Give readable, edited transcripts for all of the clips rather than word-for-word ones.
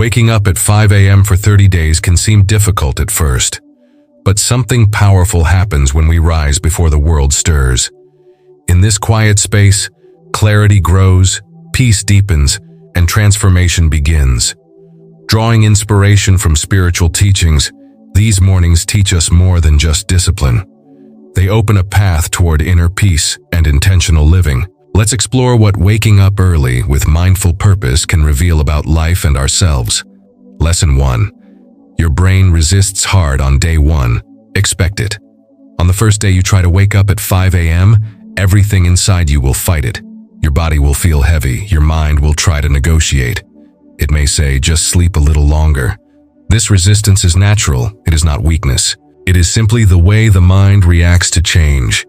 Waking up at 5 a.m. for 30 days can seem difficult at first, but something powerful happens when we rise before the world stirs. In this quiet space, clarity grows, peace deepens, and transformation begins. Drawing inspiration from spiritual teachings, these mornings teach us more than just discipline. They open a path toward inner peace and intentional living. Let's explore what waking up early with mindful purpose can reveal about life and ourselves. Lesson 1. Your brain resists hard on day 1. Expect it. On the first day you try to wake up at 5 a.m., everything inside you will fight it. Your body will feel heavy, your mind will try to negotiate. It may say, just sleep a little longer. This resistance is natural, it is not weakness. It is simply the way the mind reacts to change.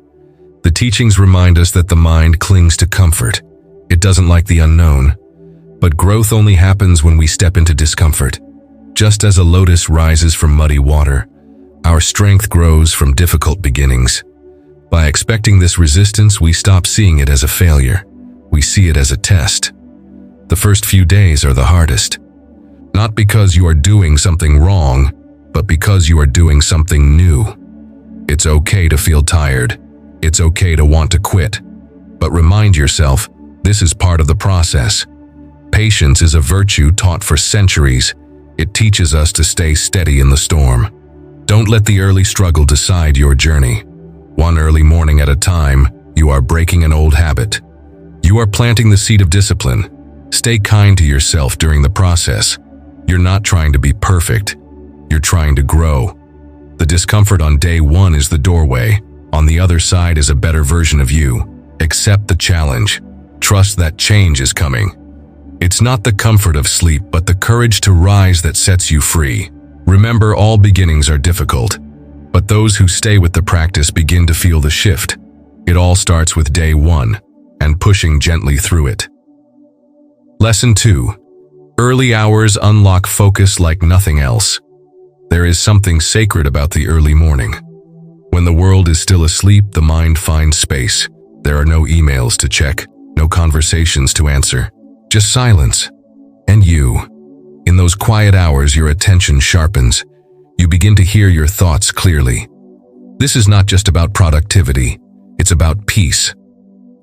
The teachings remind us that the mind clings to comfort. It doesn't like the unknown. But growth only happens when we step into discomfort. Just as a lotus rises from muddy water, our strength grows from difficult beginnings. By expecting this resistance, we stop seeing it as a failure. We see it as a test. The first few days are the hardest. Not because you are doing something wrong, but because you are doing something new. It's okay to feel tired. It's okay to want to quit. But remind yourself, this is part of the process. Patience is a virtue taught for centuries. It teaches us to stay steady in the storm. Don't let the early struggle decide your journey. One early morning at a time, you are breaking an old habit. You are planting the seed of discipline. Stay kind to yourself during the process. You're not trying to be perfect. You're trying to grow. The discomfort on day 1 is the doorway. On the other side is a better version of you. Accept the challenge. Trust that change is coming. It's not the comfort of sleep, but the courage to rise that sets you free. Remember, all beginnings are difficult, but those who stay with the practice begin to feel the shift. It all starts with day 1 and pushing gently through it. Lesson 2. Early hours unlock focus like nothing else. There is something sacred about the early morning. When the world is still asleep, the mind finds space. There are no emails to check, no conversations to answer, just silence. And you. In those quiet hours, your attention sharpens. You begin to hear your thoughts clearly. This is not just about productivity, it's about peace.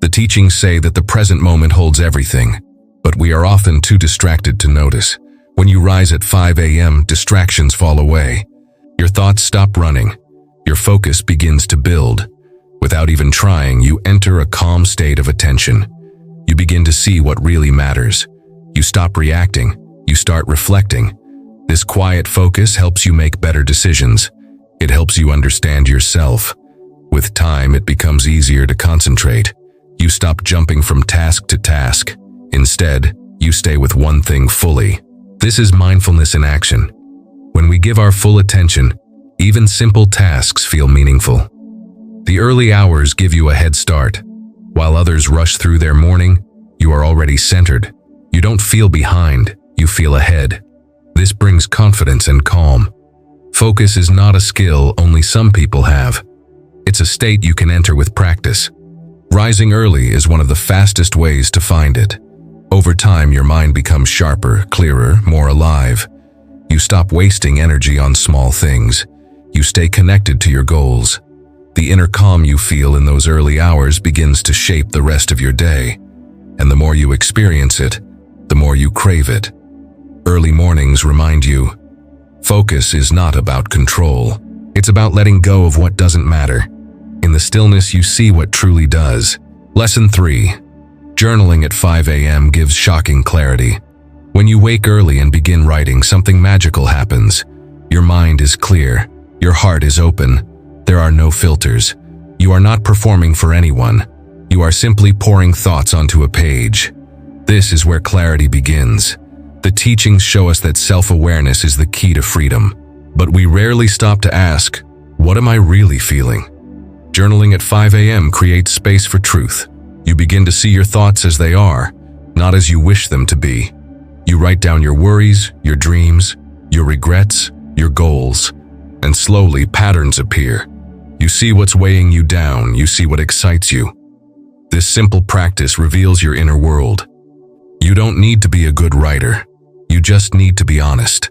The teachings say that the present moment holds everything, but we are often too distracted to notice. When you rise at 5 a.m., distractions fall away. Your thoughts stop running. Your focus begins to build. Without even trying, you enter a calm state of attention. You begin to see what really matters. You stop reacting. You start reflecting. This quiet focus helps you make better decisions. It helps you understand yourself. With time, it becomes easier to concentrate. You stop jumping from task to task. Instead, you stay with one thing fully. This is mindfulness in action. When we give our full attention, even simple tasks feel meaningful. The early hours give you a head start. While others rush through their morning, you are already centered. You don't feel behind, you feel ahead. This brings confidence and calm. Focus is not a skill only some people have. It's a state you can enter with practice. Rising early is one of the fastest ways to find it. Over time, your mind becomes sharper, clearer, more alive. You stop wasting energy on small things. You stay connected to your goals. The inner calm you feel in those early hours begins to shape the rest of your day. And the more you experience it, the more you crave it. Early mornings remind you, focus is not about control. It's about letting go of what doesn't matter. In the stillness, you see what truly does. Lesson 3. Journaling at 5 a.m. gives shocking clarity. When you wake early and begin writing, something magical happens. Your mind is clear. Your heart is open. There are no filters. You are not performing for anyone. You are simply pouring thoughts onto a page. This is where clarity begins. The teachings show us that self-awareness is the key to freedom. But we rarely stop to ask, what am I really feeling? Journaling at 5 a.m. creates space for truth. You begin to see your thoughts as they are, not as you wish them to be. You write down your worries, your dreams, your regrets, your goals, and slowly patterns appear. You see what's weighing you down, you see what excites you. This simple practice reveals your inner world. You don't need to be a good writer. You just need to be honest.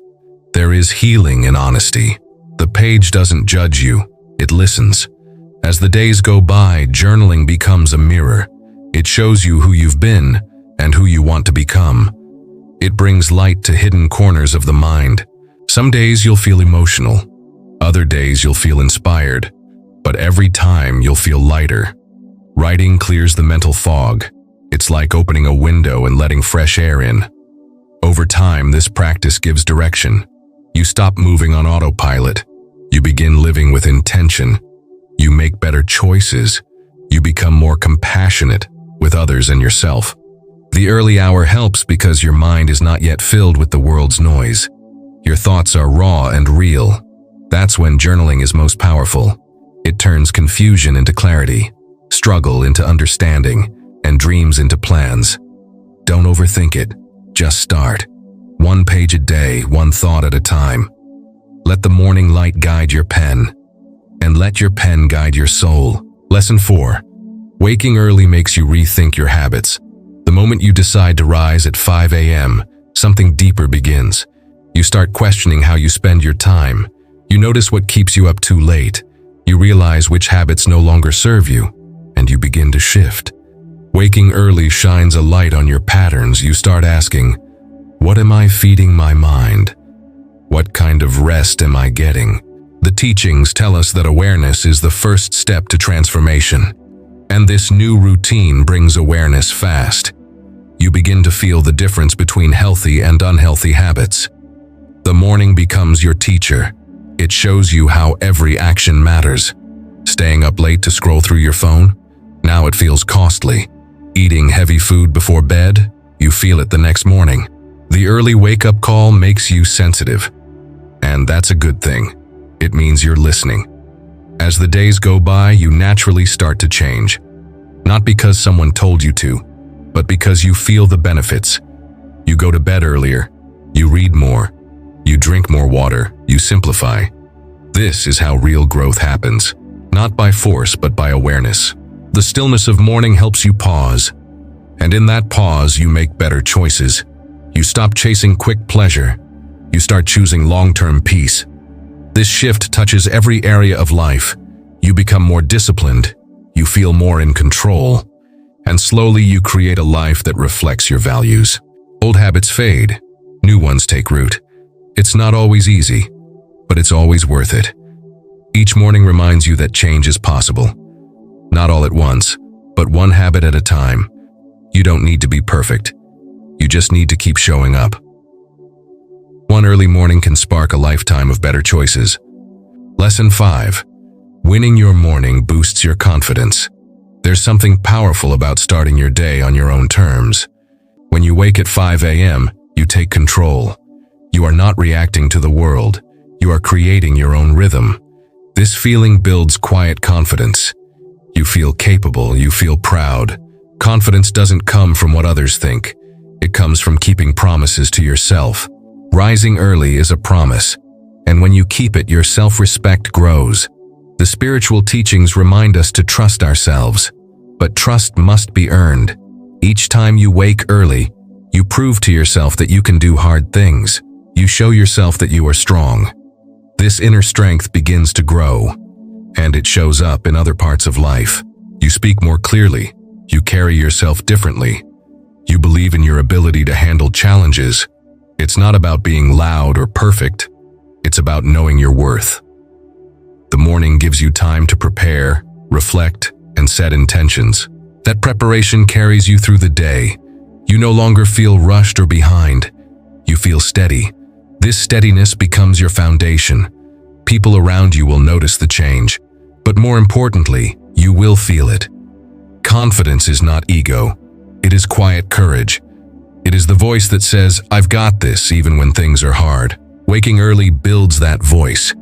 There is healing in honesty. The page doesn't judge you, it listens. As the days go by, journaling becomes a mirror. It shows you who you've been and who you want to become. It brings light to hidden corners of the mind. Some days you'll feel emotional. Other days you'll feel inspired. But every time you'll feel lighter. Writing clears the mental fog. It's like opening a window and letting fresh air in. Over time, this practice gives direction. You stop moving on autopilot. You begin living with intention. You make better choices. You become more compassionate with others and yourself. The early hour helps because your mind is not yet filled with the world's noise. Your thoughts are raw and real. That's when journaling is most powerful. It turns confusion into clarity, struggle into understanding, and dreams into plans. Don't overthink it. Just start. 1 page a day, 1 thought at a time. Let the morning light guide your pen, and let your pen guide your soul. Lesson 4. Waking early makes you rethink your habits. The moment you decide to rise at 5 a.m., something deeper begins. You start questioning how you spend your time. You notice what keeps you up too late. You realize which habits no longer serve you, and you begin to shift. Waking early shines a light on your patterns. You start asking, what am I feeding my mind? What kind of rest am I getting? The teachings tell us that awareness is the first step to transformation. And this new routine brings awareness fast. You begin to feel the difference between healthy and unhealthy habits. The morning becomes your teacher. It shows you how every action matters. Staying up late to scroll through your phone? Now it feels costly. Eating heavy food before bed? You feel it the next morning. The early wake-up call makes you sensitive. And that's a good thing. It means you're listening. As the days go by, you naturally start to change. Not because someone told you to, but because you feel the benefits. You go to bed earlier. You read more. You drink more water. You simplify. This is how real growth happens. Not by force, but by awareness. The stillness of morning helps you pause. And in that pause, you make better choices. You stop chasing quick pleasure. You start choosing long-term peace. This shift touches every area of life. You become more disciplined. You feel more in control. And slowly you create a life that reflects your values. Old habits fade. New ones take root. It's not always easy, but it's always worth it. Each morning reminds you that change is possible. Not all at once, but one habit at a time. You don't need to be perfect. You just need to keep showing up. One early morning can spark a lifetime of better choices. Lesson 5. Winning your morning boosts your confidence. There's something powerful about starting your day on your own terms. When you wake at 5 a.m., you take control. You are not reacting to the world. You are creating your own rhythm. This feeling builds quiet confidence. You feel capable, you feel proud. Confidence doesn't come from what others think. It comes from keeping promises to yourself. Rising early is a promise, and when you keep it, your self-respect grows. The spiritual teachings remind us to trust ourselves, but trust must be earned. Each time you wake early, you prove to yourself that you can do hard things. You show yourself that you are strong. This inner strength begins to grow, and it shows up in other parts of life. You speak more clearly. You carry yourself differently. You believe in your ability to handle challenges. It's not about being loud or perfect. It's about knowing your worth. The morning gives you time to prepare, reflect, and set intentions. That preparation carries you through the day. You no longer feel rushed or behind. You feel steady. This steadiness becomes your foundation. People around you will notice the change, but more importantly, you will feel it. Confidence is not ego. It is quiet courage. It is the voice that says, "I've got this," even when things are hard. Waking early builds that voice.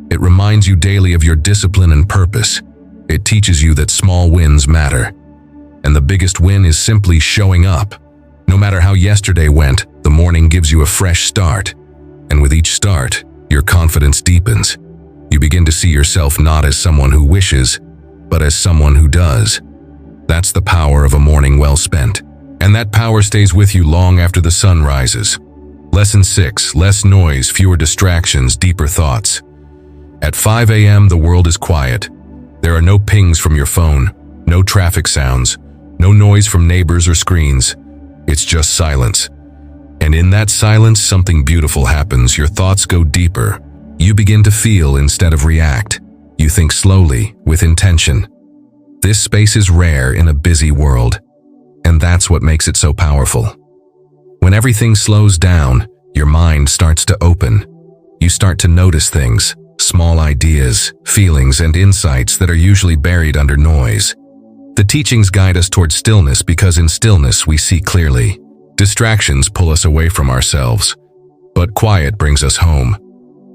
It reminds you daily of your discipline and purpose. It teaches you that small wins matter. And the biggest win is simply showing up. No matter how yesterday went, the morning gives you a fresh start. And with each start, your confidence deepens. You begin to see yourself not as someone who wishes, but as someone who does. That's the power of a morning well spent. And that power stays with you long after the sun rises. Lesson 6. Less noise, fewer distractions, deeper thoughts. At 5 a.m., the world is quiet. There are no pings from your phone, no traffic sounds, no noise from neighbors or screens. It's just silence. And in that silence, something beautiful happens. Your thoughts go deeper. You begin to feel instead of react. You think slowly, with intention. This space is rare in a busy world, and that's what makes it so powerful. When everything slows down, your mind starts to open. You start to notice things, small ideas, feelings, and insights that are usually buried under noise. The teachings guide us toward stillness because in stillness we see clearly. Distractions pull us away from ourselves, but quiet brings us home.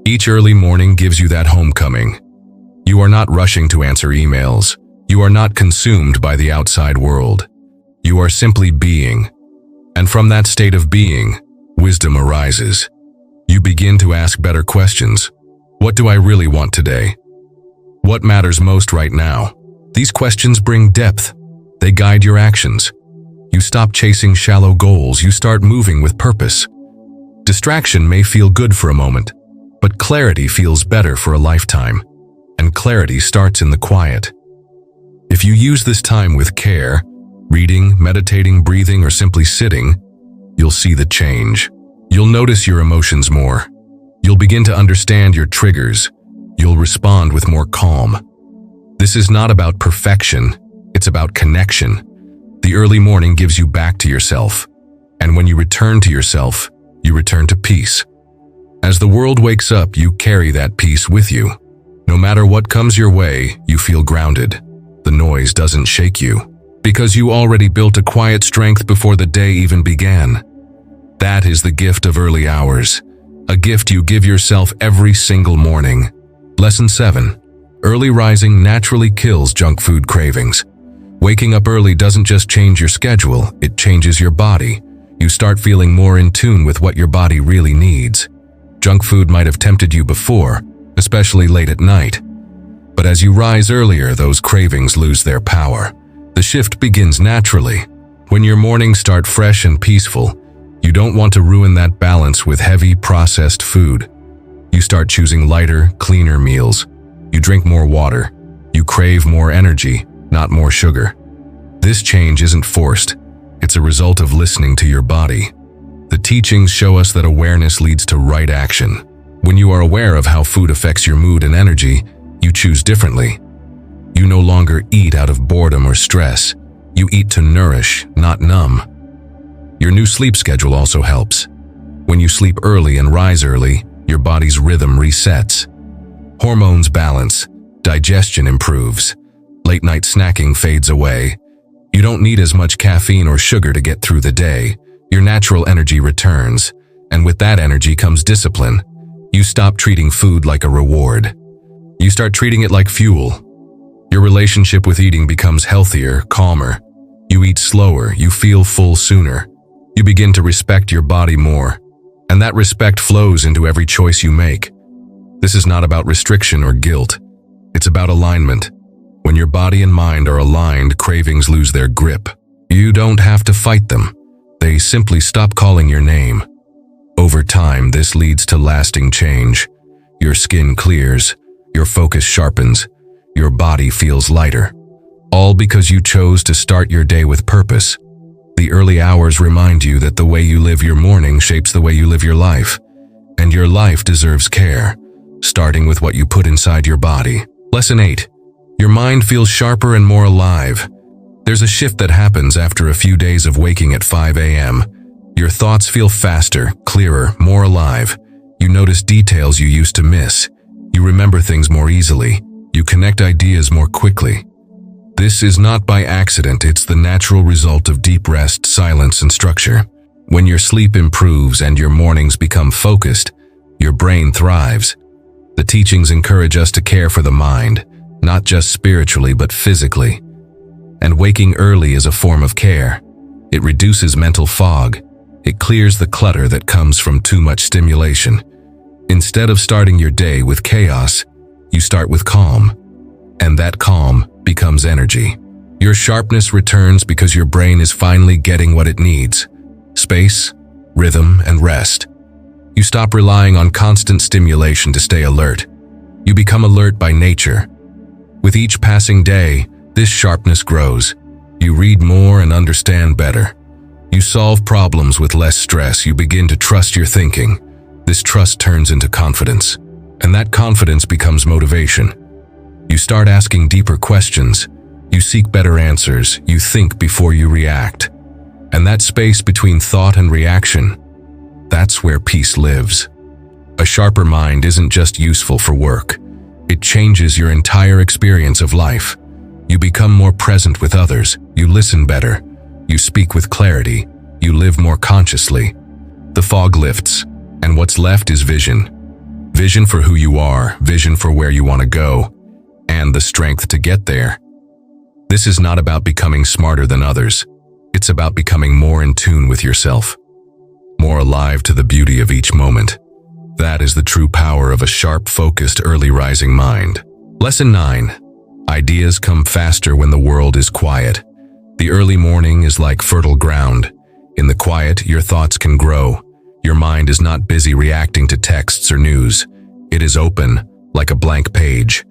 Each early morning gives you that homecoming. You are not rushing to answer emails. You are not consumed by the outside world. You are simply being. And from that state of being, wisdom arises. You begin to ask better questions. What do I really want today? What matters most right now? These questions bring depth. They guide your actions. You stop chasing shallow goals. You start moving with purpose. Distraction may feel good for a moment, but clarity feels better for a lifetime. And clarity starts in the quiet. If you use this time with care, reading, meditating, breathing, or simply sitting, you'll see the change. You'll notice your emotions more. You'll begin to understand your triggers. You'll respond with more calm. This is not about perfection. It's about connection. The early morning gives you back to yourself. And when you return to yourself, you return to peace. As the world wakes up, you carry that peace with you. No matter what comes your way, you feel grounded. The noise doesn't shake you, because you already built a quiet strength before the day even began. That is the gift of early hours, a gift you give yourself every single morning. Lesson 7. Early rising naturally kills junk food cravings. Waking up early doesn't just change your schedule, it changes your body. You start feeling more in tune with what your body really needs. Junk food might have tempted you before, especially late at night. But as you rise earlier, those cravings lose their power. The shift begins naturally. When your mornings start fresh and peaceful, you don't want to ruin that balance with heavy, processed food. You start choosing lighter, cleaner meals. You drink more water. You crave more energy, not more sugar. This change isn't forced. It's a result of listening to your body. The teachings show us that awareness leads to right action. When you are aware of how food affects your mood and energy, you choose differently. You no longer eat out of boredom or stress. You eat to nourish, not numb. Your new sleep schedule also helps. When you sleep early and rise early, your body's rhythm resets. Hormones balance, digestion improves. Late-night snacking fades away. You don't need as much caffeine or sugar to get through the day. Your natural energy returns, and with that energy comes discipline. You stop treating food like a reward. You start treating it like fuel. Your relationship with eating becomes healthier, calmer. You eat slower, you feel full sooner. You begin to respect your body more, and that respect flows into every choice you make. This is not about restriction or guilt. It's about alignment. When your body and mind are aligned, cravings lose their grip. You don't have to fight them. They simply stop calling your name. Over time, this leads to lasting change. Your skin clears, your focus sharpens, your body feels lighter. All because you chose to start your day with purpose. The early hours remind you that the way you live your morning shapes the way you live your life. And your life deserves care, starting with what you put inside your body. Lesson 8. Your mind feels sharper and more alive. There's a shift that happens after a few days of waking at 5 a.m. Your thoughts feel faster, clearer, more alive. You notice details you used to miss. You remember things more easily. You connect ideas more quickly. This is not by accident, it's the natural result of deep rest, silence, and structure. When your sleep improves and your mornings become focused, your brain thrives. The teachings encourage us to care for the mind, not just spiritually but physically. And waking early is a form of care. It reduces mental fog. It clears the clutter that comes from too much stimulation. Instead of starting your day with chaos, you start with calm. And that calm becomes energy. Your sharpness returns because your brain is finally getting what it needs: space, rhythm, and rest. You stop relying on constant stimulation to stay alert. You become alert by nature. With each passing day, this sharpness grows. You read more and understand better. You solve problems with less stress. You begin to trust your thinking. This trust turns into confidence, and that confidence becomes motivation. You start asking deeper questions. You seek better answers. You think before you react. And that space between thought and reaction, that's where peace lives. A sharper mind isn't just useful for work. It changes your entire experience of life. You become more present with others. You listen better. You speak with clarity. You live more consciously. The fog lifts, and what's left is vision. Vision for who you are, vision for where you want to go, and the strength to get there. This is not about becoming smarter than others. It's about becoming more in tune with yourself, more alive to the beauty of each moment. That is the true power of a sharp, focused, early rising mind. Lesson 9. Ideas come faster when the world is quiet. The early morning is like fertile ground. In the quiet, your thoughts can grow. Your mind is not busy reacting to texts or news. It is open, like a blank page.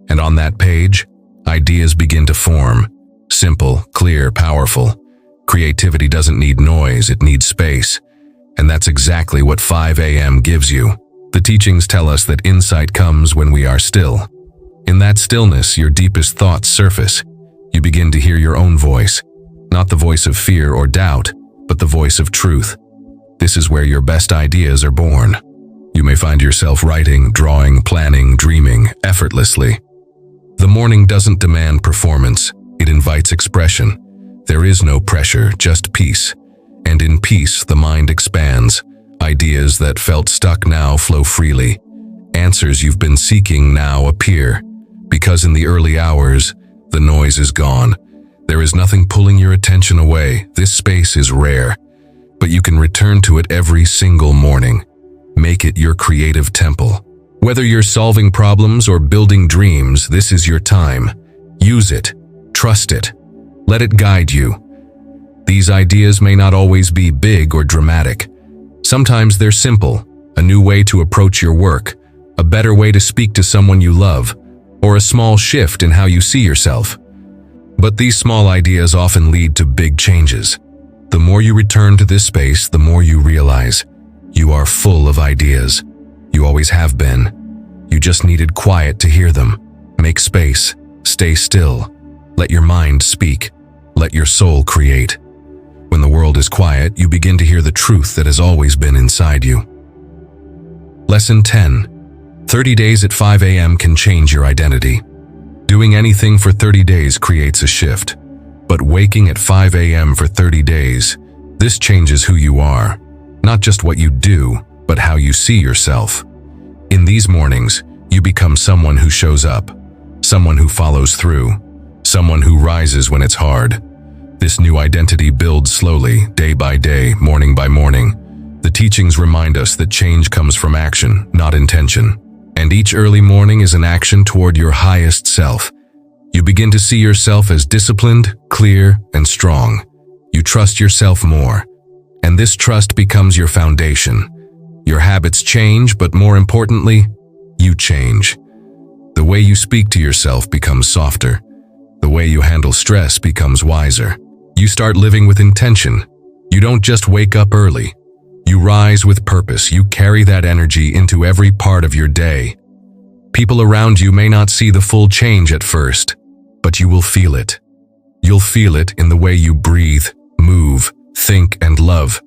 And on that page, ideas begin to form. Simple, clear, powerful. Creativity doesn't need noise, it needs space. And that's exactly what 5 a.m. gives you. The teachings tell us that insight comes when we are still. In that stillness, your deepest thoughts surface. You begin to hear your own voice, not the voice of fear or doubt, but the voice of truth. This is where your best ideas are born. You may find yourself writing, drawing, planning, dreaming effortlessly. The morning doesn't demand performance, it invites expression. There is no pressure, just peace. And in peace, the mind expands. Ideas that felt stuck now flow freely. Answers you've been seeking now appear. Because in the early hours, the noise is gone. There is nothing pulling your attention away. This space is rare, but you can return to it every single morning. Make it your creative temple. Whether you're solving problems or building dreams, this is your time. Use it. Trust it. Let it guide you. These ideas may not always be big or dramatic. Sometimes they're simple, a new way to approach your work, a better way to speak to someone you love, or a small shift in how you see yourself. But these small ideas often lead to big changes. The more you return to this space, the more you realize you are full of ideas. You always have been. You just needed quiet to hear them. Make space. Stay still. Let your mind speak. Let your soul create. When the world is quiet, you begin to hear the truth that has always been inside you. Lesson 10. 30 days at 5 a.m. can change your identity. Doing anything for 30 days creates a shift. But waking at 5 a.m. for 30 days, this changes who you are. Not just what you do, but how you see yourself. In these mornings, you become someone who shows up, someone who follows through, someone who rises when it's hard. This new identity builds slowly, day by day, morning by morning. The teachings remind us that change comes from action, not intention. And each early morning is an action toward your highest self. You begin to see yourself as disciplined, clear, and strong. You trust yourself more. And this trust becomes your foundation. Your habits change, but more importantly, you change. The way you speak to yourself becomes softer. The way you handle stress becomes wiser. You start living with intention. You don't just wake up early. You rise with purpose. You carry that energy into every part of your day. People around you may not see the full change at first, but you will feel it. You'll feel it in the way you breathe, move, think, and love.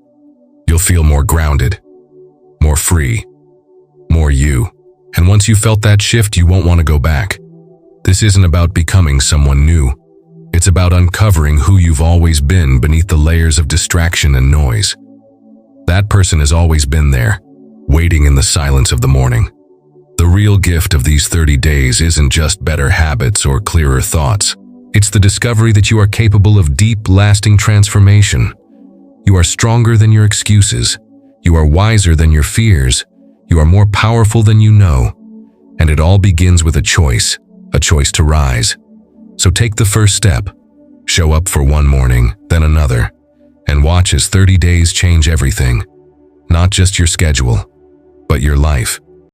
You'll feel more grounded, more free, more you. And once you felt that shift, you won't want to go back. This isn't about becoming someone new. It's about uncovering who you've always been beneath the layers of distraction and noise. That person has always been there, waiting in the silence of the morning. The real gift of these 30 days isn't just better habits or clearer thoughts. It's the discovery that you are capable of deep, lasting transformation. You are stronger than your excuses. You are wiser than your fears. You are more powerful than you know. And it all begins with a choice to rise. So take the first step. Show up for one morning, then another, and watch as 30 days change everything. Not just your schedule, but your life.